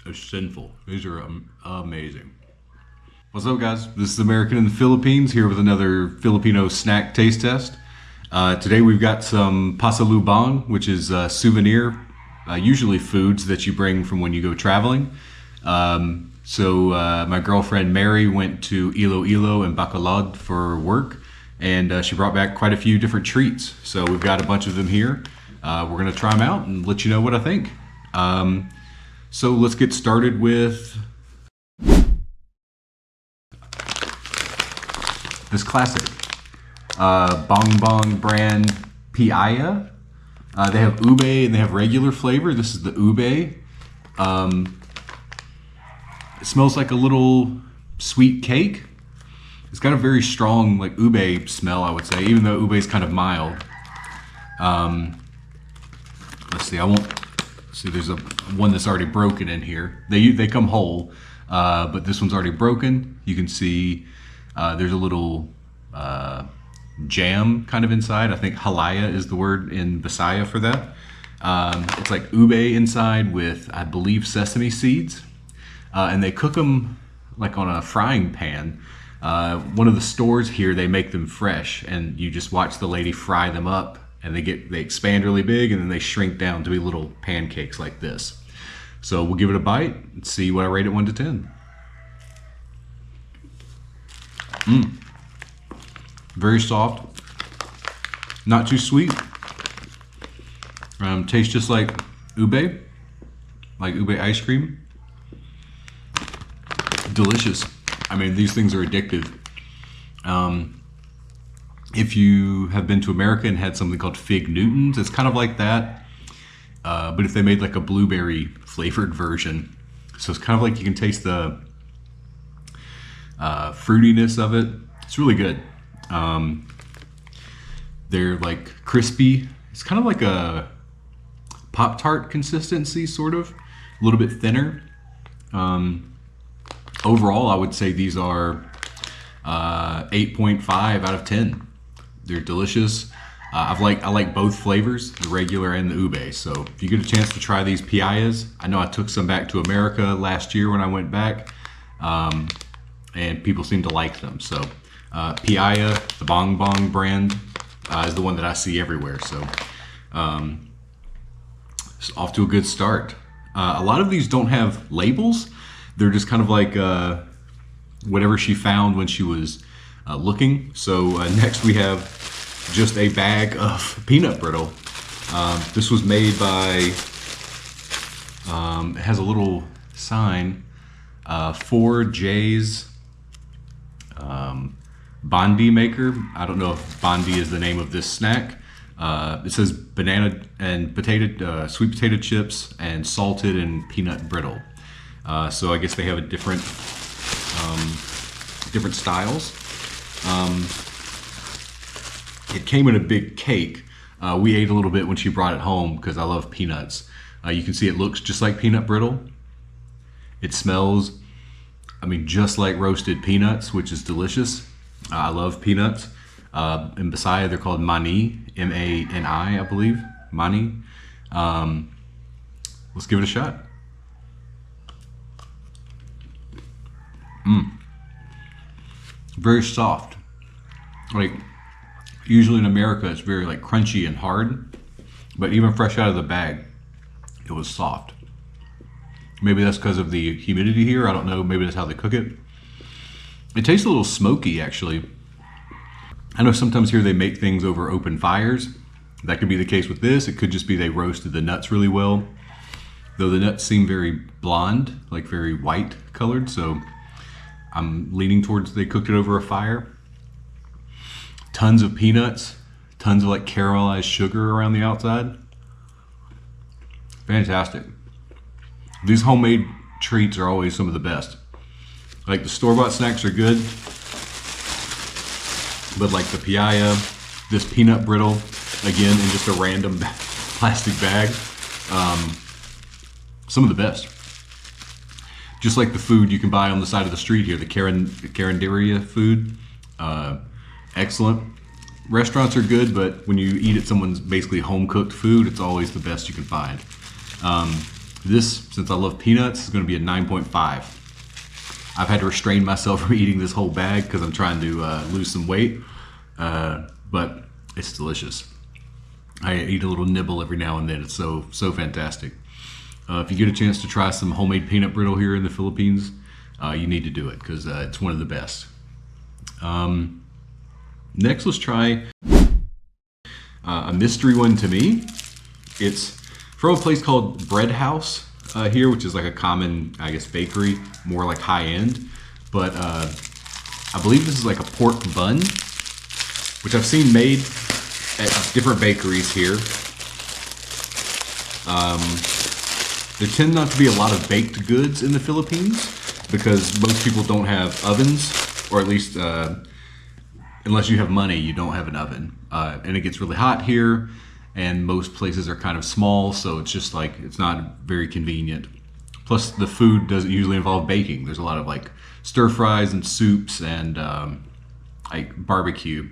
It's sinful. These are amazing. What's up, guys? This is American in the Philippines here with another Filipino snack taste test. Today we've got some pasalubong, which is souvenir, usually foods that you bring from when you go traveling. My girlfriend Mary went to Iloilo and Bacolod for work, and she brought back quite a few different treats. So we've got a bunch of them here. We're gonna try them out and let you know what I think. So let's get started with this classic Bong Bong brand Piaya. They have ube and they have regular flavor. This is the ube. It smells like a little sweet cake. It's got a very strong like ube smell, I would say, even though ube is kind of mild. Let's see, I won't see. There's one that's already broken in here. They come whole, but this one's already broken. You can see there's a little jam kind of inside. I think halaya is the word in Visaya for that. It's like ube inside with, I believe, sesame seeds. And they cook them like on a frying pan. One of the stores here, they make them fresh, and you just watch the lady fry them up, and they expand really big, and then they shrink down to be little pancakes like this. So we'll give it a bite and see what I rate it 1 to 10. Very soft, not too sweet. Tastes just like ube ice cream. Delicious. I mean, these things are addictive. If you have been to America and had something called Fig Newtons, it's kind of like that, but if they made like a blueberry flavored version. So it's kind of like you can taste the fruitiness of it. It's really good. They're like crispy. It's kind of like a Pop-Tart consistency, sort of, a little bit thinner. Overall, I would say these are 8.5 out of 10. They're delicious. I like both flavors, the regular and the ube. So if you get a chance to try these piayas, I know I took some back to America last year when I went back, and people seem to like them. So Piaya, the Bong Bong brand, is the one that I see everywhere. So it's off to a good start. A lot of these don't have labels. They're just kind of like whatever she found when she was looking. So next we have just a bag of peanut brittle. This was made by, it has a little sign, 4J's Bondi maker. I don't know if Bondi is the name of this snack. It says banana and sweet potato chips and salted and peanut brittle. So I guess they have a different styles. It came in a big cake. We ate a little bit when she brought it home because I love peanuts. You can see it looks just like peanut brittle. It smells, I mean, just like roasted peanuts, which is delicious. I love peanuts. In Visaya, they're called mani, M-A-N-I, I believe, mani. Let's give it a shot. Very soft. Like, usually in America it's very like crunchy and hard, but even fresh out of the bag it was soft. Maybe that's because of the humidity here, I don't know, maybe that's how they cook it. It tastes a little smoky, actually. I know sometimes here they make things over open fires. That could be the case with this. It could just be they roasted the nuts really well, though the nuts seem very blonde, like very white colored, so I'm leaning towards they cooked it over a fire. Tons of peanuts, tons of like caramelized sugar around the outside. Fantastic. These homemade treats are always some of the best. Like the store-bought snacks are good, but like the Piaya, this peanut brittle, again in just a random plastic bag, some of the best. Just like the food you can buy on the side of the street here, the Carinderia food, excellent. Restaurants are good, but when you eat at someone's basically home-cooked food, it's always the best you can find. This, since I love peanuts, is going to be a 9.5. I've had to restrain myself from eating this whole bag because I'm trying to lose some weight, but it's delicious. I eat a little nibble every now and then. It's so fantastic. If you get a chance to try some homemade peanut brittle here in the Philippines, you need to do it because it's one of the best. Next, let's try a mystery one to me. It's from a place called Bread House here, which is like a common, I guess, bakery, more like high end. But I believe this is like a pork bun, which I've seen made at different bakeries here. There tend not to be a lot of baked goods in the Philippines because most people don't have ovens, or at least unless you have money, you don't have an oven. And it gets really hot here, and most places are kind of small, so it's just like, it's not very convenient. Plus the food doesn't usually involve baking. There's a lot of like stir fries and soups and like barbecue.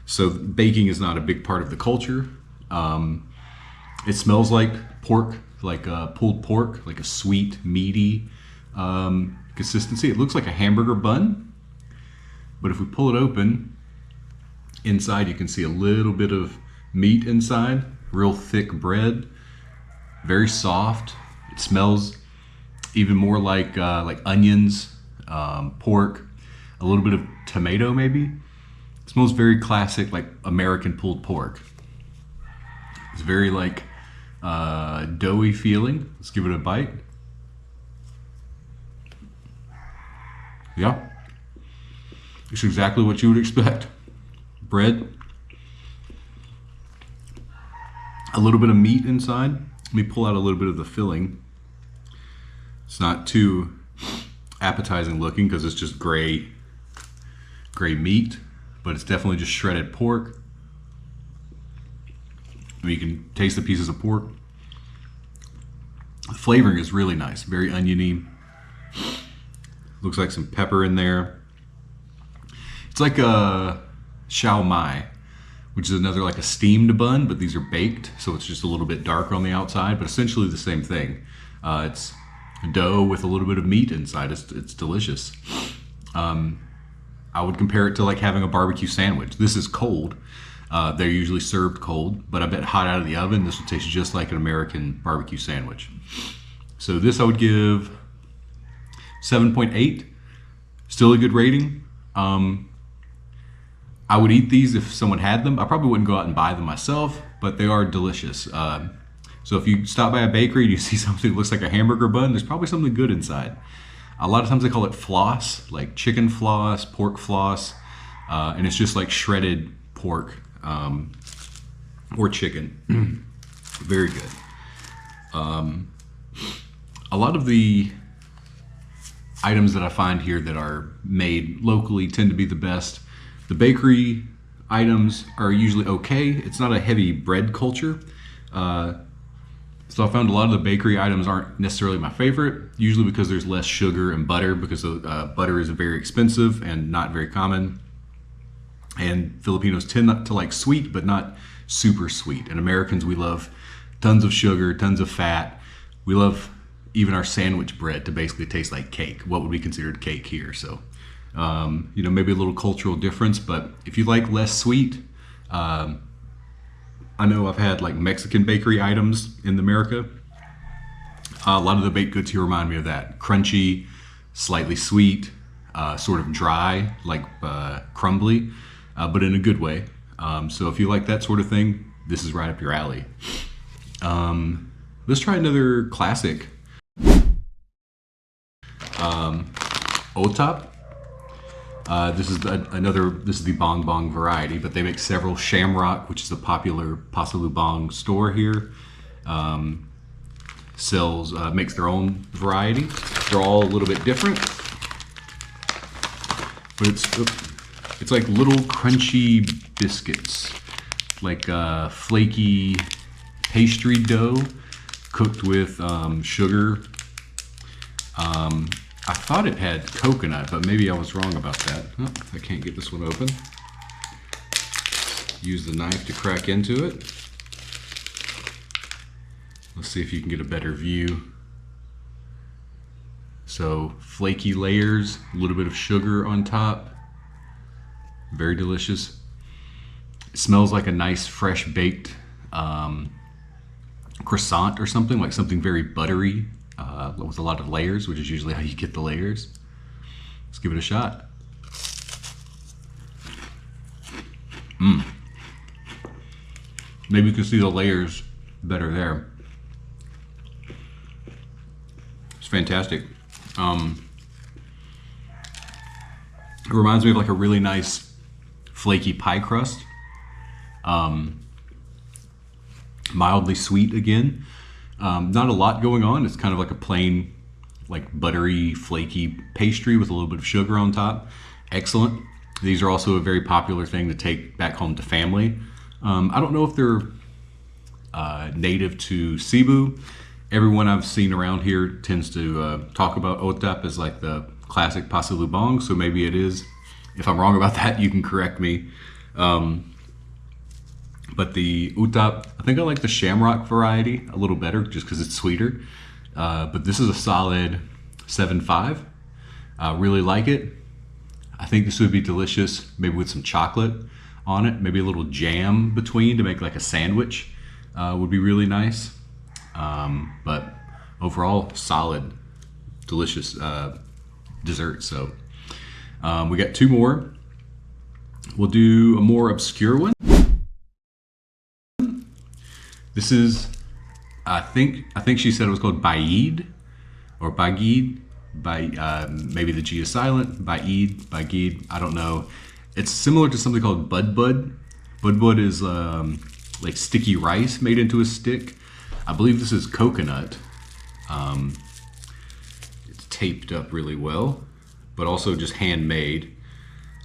So baking is not a big part of the culture. It smells like pork, like pulled pork, like a sweet, meaty consistency. It looks like a hamburger bun, but if we pull it open, inside you can see a little bit of meat inside, real thick bread, very soft. It smells even more like onions, pork, a little bit of tomato maybe. It smells very classic, like American pulled pork. It's very like doughy feeling. Let's give it a bite. Yeah, it's exactly what you would expect. Bread, a little bit of meat inside. Let me pull out a little bit of the filling. It's not too appetizing looking because it's just gray meat, but it's definitely just shredded pork. I mean, you can taste the pieces of pork. The flavoring is really nice, very oniony. Looks like some pepper in there. It's like a shao mai, which is another like a steamed bun, but these are baked, so it's just a little bit darker on the outside, but essentially the same thing. It's dough with a little bit of meat inside. It's delicious. I would compare it to like having a barbecue sandwich. This is cold. They're usually served cold, but I bet hot out of the oven, this would taste just like an American barbecue sandwich. So this I would give 7.8. Still a good rating. I would eat these if someone had them. I probably wouldn't go out and buy them myself, but they are delicious. So if you stop by a bakery and you see something that looks like a hamburger bun, there's probably something good inside. A lot of times they call it floss, like chicken floss, pork floss, and it's just like shredded pork or chicken. Very good. A lot of the items that I find here that are made locally tend to be the best. The bakery items are usually okay. It's not a heavy bread culture. So I found a lot of the bakery items aren't necessarily my favorite, usually because there's less sugar and butter, because butter is very expensive and not very common. And Filipinos tend not to like sweet, but not super sweet. And Americans, we love tons of sugar, tons of fat. We love even our sandwich bread to basically taste like cake, what would be considered cake here. So, maybe a little cultural difference, but if you like less sweet, I know I've had like Mexican bakery items in America. A lot of the baked goods here remind me of that. Crunchy, slightly sweet, sort of dry, like crumbly, but in a good way. So if you like that sort of thing, this is right up your alley. Let's try another classic. Otap. This is the bong bong variety, but they make several. Shamrock, which is a popular pasalubong store here, makes their own variety. They're all a little bit different, but it's like little crunchy biscuits, like flaky pastry dough cooked with sugar. I thought it had coconut, but maybe I was wrong about that. Oh, I can't get this one open. Use the knife to crack into it. Let's see if you can get a better view. So flaky layers, a little bit of sugar on top. Very delicious. It smells like a nice fresh baked croissant or something, like something very buttery with a lot of layers, which is usually how you get the layers. Let's give it a shot. Maybe you can see the layers better there. It's fantastic. It reminds me of like a really nice flaky pie crust. Mildly sweet again. Not a lot going on. It's kind of like a plain, like buttery, flaky pastry with a little bit of sugar on top. Excellent. These are also a very popular thing to take back home to family. I don't know if they're native to Cebu. Everyone I've seen around here tends to talk about Otap as like the classic Pasalubong, so maybe it is. If I'm wrong about that, you can correct me. But the utop, I think I like the shamrock variety a little better just because it's sweeter. But this is a solid 7.5. Really like it. I think this would be delicious, maybe with some chocolate on it, maybe a little jam between to make like a sandwich would be really nice. But overall, solid, delicious dessert. So we got two more. We'll do a more obscure one. This is, I think she said it was called Bauid or Bauid. Maybe the G is silent. Bauid, I don't know. It's similar to something called Bud Bud. Bud Bud is like sticky rice made into a stick. I believe this is coconut. It's taped up really well, but also just handmade.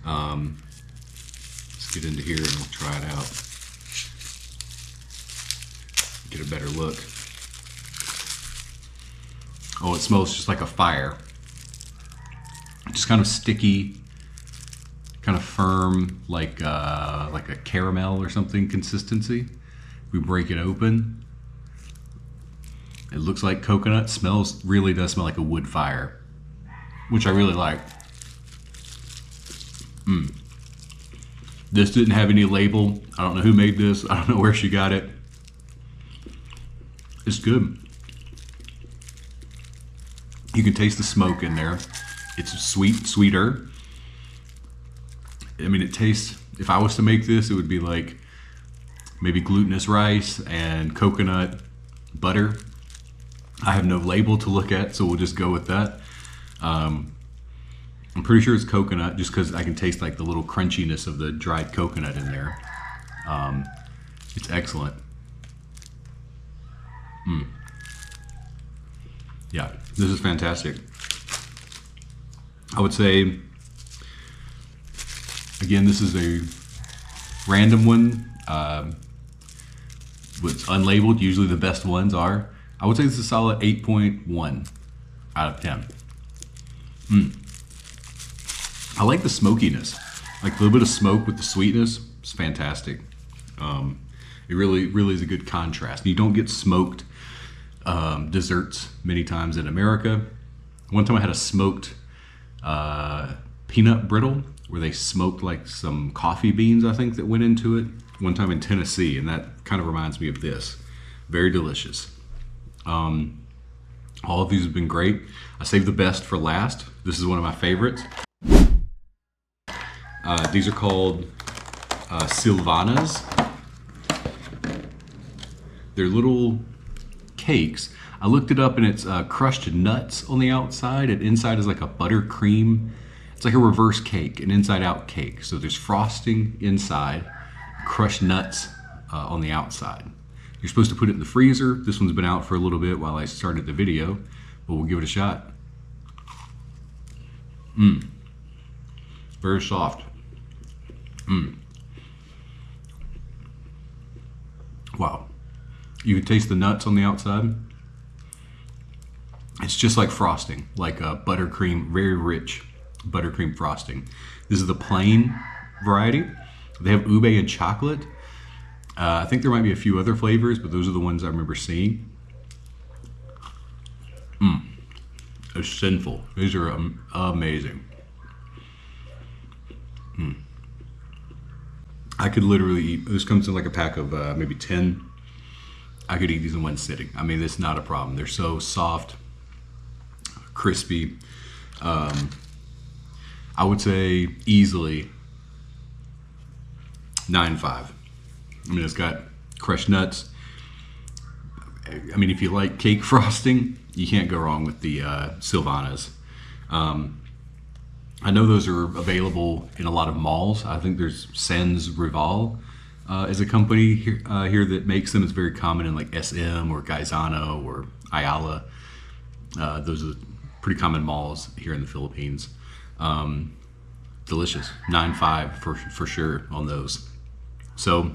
Let's get into here and we'll try it out. Get a better look. Oh, it smells just like a fire. Just kind of sticky, kind of firm, like a caramel or something consistency. We break it open. It looks like coconut. Smells, really does smell like a wood fire, which I really like. This didn't have any label. I don't know who made this. I don't know where she got it. It's good. You can taste the smoke in there. It's sweeter. I mean, it tastes, if I was to make this, it would be like maybe glutinous rice and coconut butter. I have no label to look at, so we'll just go with that. I'm pretty sure it's coconut just because I can taste like the little crunchiness of the dried coconut in there. It's excellent. Yeah, this is fantastic. I would say, again, this is a random one. It's unlabeled. Usually the best ones are. I would say this is a solid 8.1 out of 10. I like the smokiness. Like a little bit of smoke with the sweetness. It's fantastic. It really is a good contrast. You don't get smoked desserts many times in America. One time I had a smoked peanut brittle where they smoked like some coffee beans, I think, that went into it. One time in Tennessee, and that kind of reminds me of this. Very delicious. All of these have been great. I saved the best for last. This is one of my favorites. These are called silvanas. They're little cakes. I looked it up and it's crushed nuts on the outside and inside is like a buttercream. It's like a reverse cake, an inside out cake. So there's frosting inside, crushed nuts on the outside. You're supposed to put it in the freezer. This one's been out for a little bit while I started the video, but we'll give it a shot. Very soft. Wow. You can taste the nuts on the outside. It's just like frosting, like a buttercream, very rich buttercream frosting. This is the plain variety. They have ube and chocolate. I think there might be a few other flavors, but those are the ones I remember seeing. It's sinful. These are amazing. I could literally eat, this comes in like a pack of maybe 10. I could eat these in one sitting. I mean, it's not a problem. They're so soft, crispy. I would say easily 9.5. I mean, it's got crushed nuts. I mean, if you like cake frosting, you can't go wrong with the silvanas. I know those are available in a lot of malls. I think there's Sens Rival is a company here that makes them. It's very common in like SM or Gaisano or Ayala. Those are pretty common malls here in the Philippines. Delicious. 9.5 for sure on those. So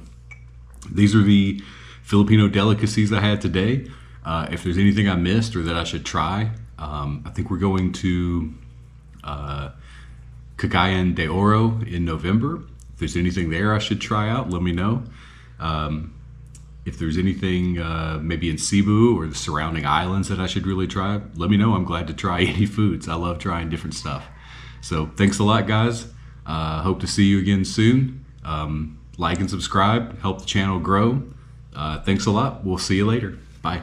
these are the Filipino delicacies I had today. If there's anything I missed or that I should try, I think we're going to Cagayan de Oro in November. If there's anything there I should try out, let me know. If there's anything maybe in Cebu or the surrounding islands that I should really try, let me know. I'm glad to try any foods. I love trying different stuff. So thanks a lot, guys. Hope to see you again soon. Like and subscribe, help the channel grow. Thanks a lot. We'll see you later. Bye.